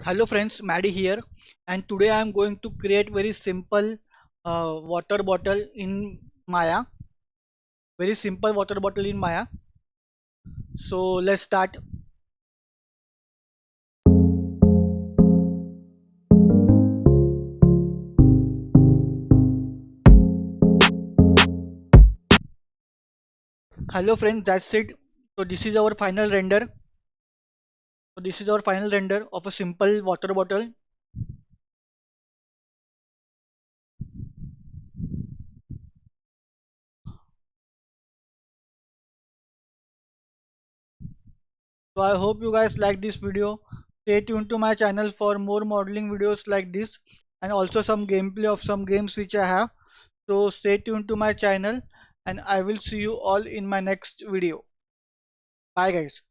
Hello friends, Maddie here, and today I am going to create very simple water bottle in Maya. Very simple water bottle in Maya. So let's start. Hello friends, that's it. So this is our final render. So this is our final render of a simple water bottle. So I hope you guys like this video. Stay tuned to my channel for more modeling videos like this and also some gameplay of some games which I have. So stay tuned to my channel and I will see you all in my next video. Bye guys.